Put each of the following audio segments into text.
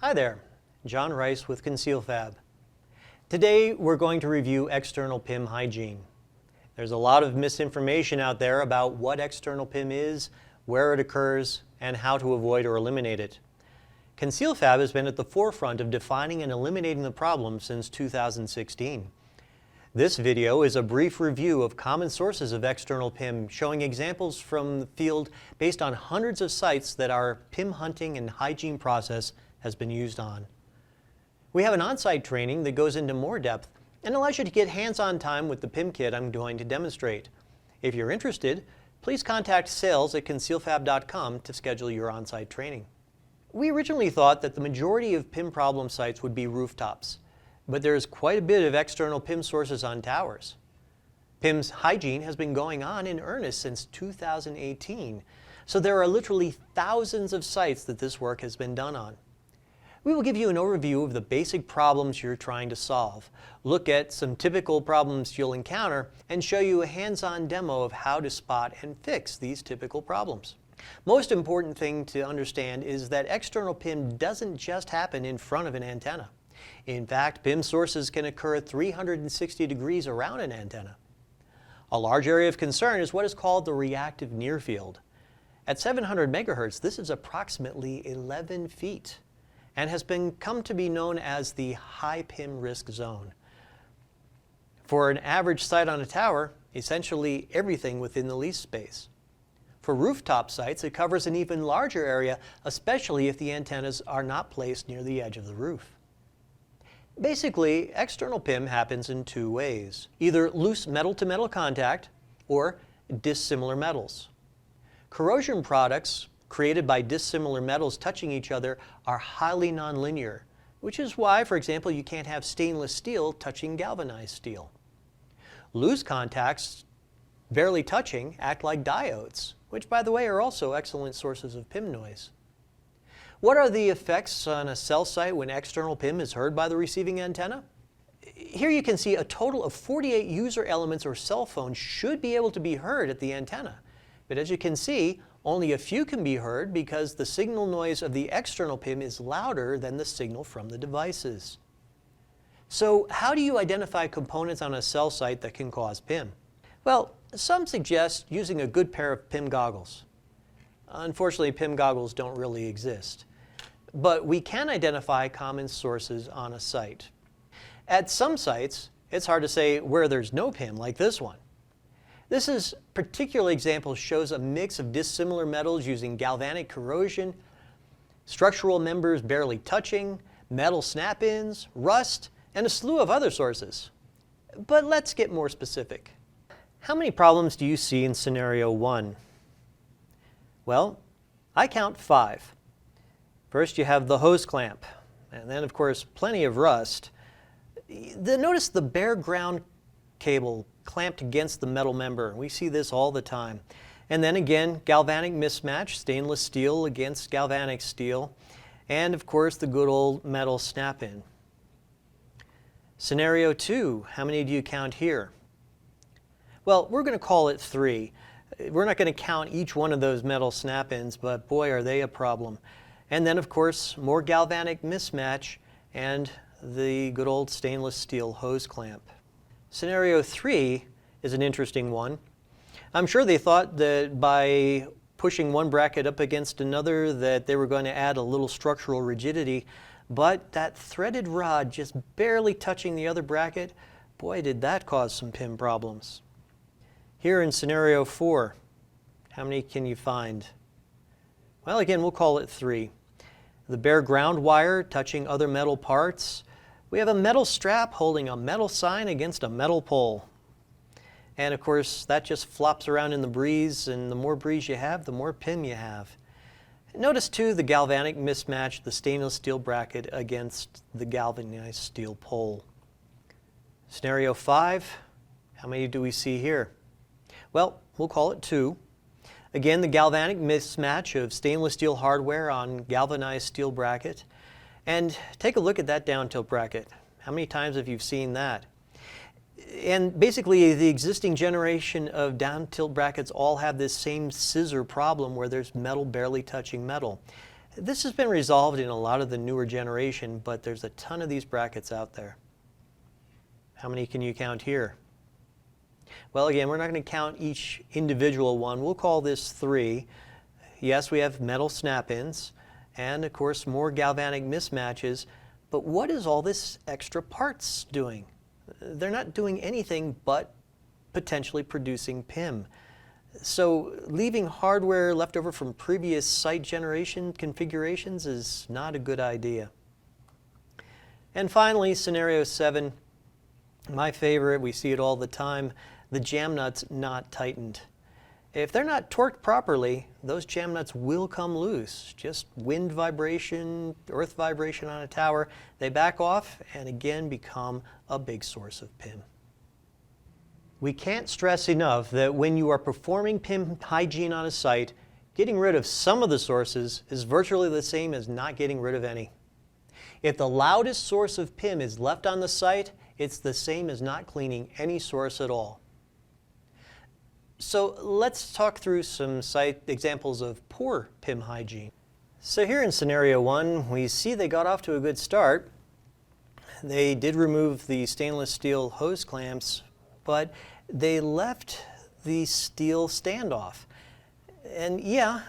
Hi there, John Rice with ConcealFab. Today we're going to review external PIM hygiene. There's a lot of misinformation out there about what external PIM is, where it occurs, and how to avoid or eliminate it. ConcealFab has been at the forefront of defining and eliminating the problem since 2016. This video is a brief review of common sources of external PIM, showing examples from the field based on hundreds of sites that our PIM hunting and hygiene process has been used on. We have an on-site training that goes into more depth and allows you to get hands-on time with the PIM kit I'm going to demonstrate. If you're interested, please contact sales@concealfab.com to schedule your on-site training. We originally thought that the majority of PIM problem sites would be rooftops, but there's quite a bit of external PIM sources on towers. PIM's hygiene has been going on in earnest since 2018, so there are literally thousands of sites that this work has been done on. We will give you an overview of the basic problems you're trying to solve, look at some typical problems you'll encounter, and show you a hands-on demo of how to spot and fix these typical problems. Most important thing to understand is that external PIM doesn't just happen in front of an antenna. In fact, PIM sources can occur 360 degrees around an antenna. A large area of concern is what is called the reactive near field. At 700 megahertz, this is approximately 11 feet. And has come to be known as the high PIM risk zone. For an average site on a tower, essentially everything within the lease space. For rooftop sites, it covers an even larger area, especially if the antennas are not placed near the edge of the roof. Basically, external PIM happens in two ways, either loose metal-to-metal contact or dissimilar metals. Corrosion products created by dissimilar metals touching each other are highly nonlinear, which is why, for example, you can't have stainless steel touching galvanized steel. Loose contacts, barely touching, act like diodes, which, by the way, are also excellent sources of PIM noise. What are the effects on a cell site when external PIM is heard by the receiving antenna? Here you can see a total of 48 user elements or cell phones should be able to be heard at the antenna. But as you can see, only a few can be heard because the signal noise of the external PIM is louder than the signal from the devices. So how do you identify components on a cell site that can cause PIM? Well, some suggest using a good pair of PIM goggles. Unfortunately, PIM goggles don't really exist. But we can identify common sources on a site. At some sites, it's hard to say where there's no PIM, like this one. This particular example shows a mix of dissimilar metals using galvanic corrosion, structural members barely touching, metal snap-ins, rust, and a slew of other sources. But let's get more specific. How many problems do you see in scenario 1? Well, I count 5. First, you have the hose clamp, and then, of course, plenty of rust. Notice the bare ground cable clamped against the metal member. We see this all the time. And then again, galvanic mismatch, stainless steel against galvanic steel, and of course the good old metal snap-in. Scenario 2, how many do you count here? Well, we're going to call it 3. We're not going to count each one of those metal snap-ins, but boy, are they a problem. And then, of course, more galvanic mismatch and the good old stainless steel hose clamp. Scenario 3 is an interesting one. I'm sure they thought that by pushing one bracket up against another that they were going to add a little structural rigidity, but that threaded rod just barely touching the other bracket, boy, did that cause some PIM problems. Here in scenario 4, how many can you find? Well, again, we'll call it 3. The bare ground wire touching other metal parts. We have a metal strap holding a metal sign against a metal pole. And of course, that just flops around in the breeze, and the more breeze you have, the more PIM you have. Notice too the galvanic mismatch, the stainless steel bracket against the galvanized steel pole. Scenario 5, how many do we see here? Well, we'll call it 2. Again, the galvanic mismatch of stainless steel hardware on galvanized steel bracket. And take a look at that down tilt bracket. How many times have you seen that? And basically, the existing generation of down tilt brackets all have this same scissor problem where there's metal barely touching metal. This has been resolved in a lot of the newer generation, but there's a ton of these brackets out there. How many can you count here? Well, again, we're not going to count each individual one. We'll call this 3. Yes, we have metal snap-ins and, of course, more galvanic mismatches. But what is all this extra parts doing? They're not doing anything but potentially producing PIM. So leaving hardware left over from previous site generation configurations is not a good idea. And finally, scenario 7, my favorite, we see it all the time, the jam nuts not tightened. If they're not torqued properly, those jam nuts will come loose. Just wind vibration, earth vibration on a tower, they back off and again become a big source of PIM. We can't stress enough that when you are performing PIM hygiene on a site, getting rid of some of the sources is virtually the same as not getting rid of any. If the loudest source of PIM is left on the site, it's the same as not cleaning any source at all. So let's talk through some site examples of poor PIM hygiene. So here in scenario 1, we see they got off to a good start. They did remove the stainless steel hose clamps, but they left the steel standoff. And yeah,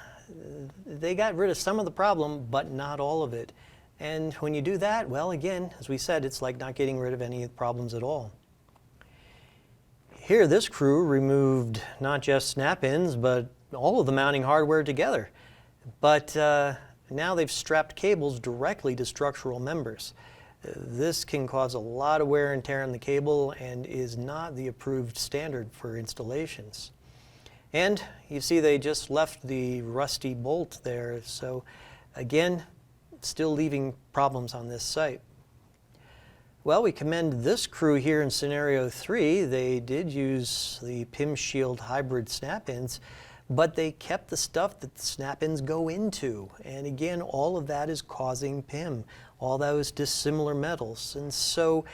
they got rid of some of the problem, but not all of it. And when you do that, well, again, as we said, it's like not getting rid of any problems at all. Here, this crew removed not just snap-ins, but all of the mounting hardware together. But now they've strapped cables directly to structural members. This can cause a lot of wear and tear on the cable and is not the approved standard for installations. And you see they just left the rusty bolt there, so again, still leaving problems on this site. Well, we commend this crew here in scenario 3. They did use the PIM Shield hybrid snap-ins, but they kept the stuff that the snap-ins go into. And again, all of that is causing PIM, all those dissimilar metals. And so,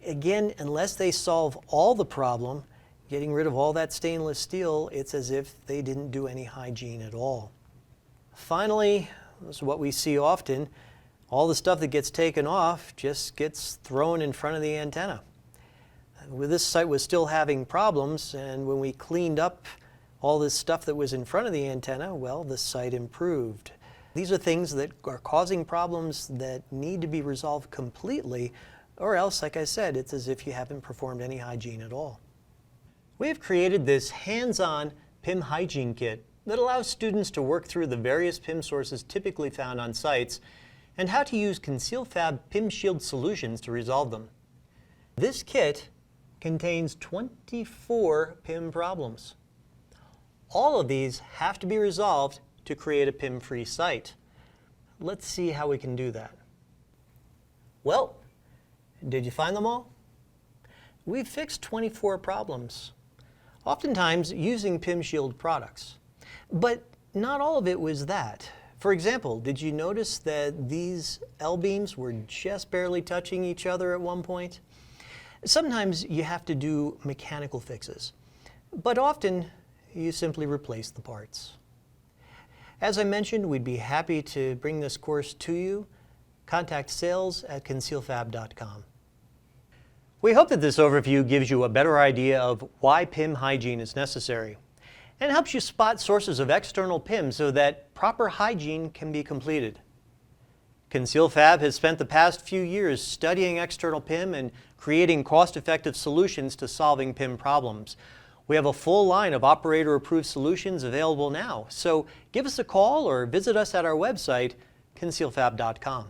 again, unless they solve all the problem, getting rid of all that stainless steel, it's as if they didn't do any hygiene at all. Finally, this is what we see often, all the stuff that gets taken off just gets thrown in front of the antenna. This site was still having problems, and when we cleaned up all this stuff that was in front of the antenna, well, the site improved. These are things that are causing problems that need to be resolved completely, or else, like I said, it's as if you haven't performed any hygiene at all. We have created this hands-on PIM hygiene kit that allows students to work through the various PIM sources typically found on sites and how to use ConcealFab PIM Shield solutions to resolve them. This kit contains 24 PIM problems. All of these have to be resolved to create a PIM-free site. Let's see how we can do that. Well, did you find them all? We've fixed 24 problems, oftentimes using PIM Shield products. But not all of it was that. For example, did you notice that these L-beams were just barely touching each other at one point? Sometimes you have to do mechanical fixes, but often you simply replace the parts. As I mentioned, we'd be happy to bring this course to you. Contact sales@concealfab.com. We hope that this overview gives you a better idea of why PIM hygiene is necessary and helps you spot sources of external PIM so that proper hygiene can be completed. ConcealFab has spent the past few years studying external PIM and creating cost-effective solutions to solving PIM problems. We have a full line of operator-approved solutions available now, so give us a call or visit us at our website, concealfab.com.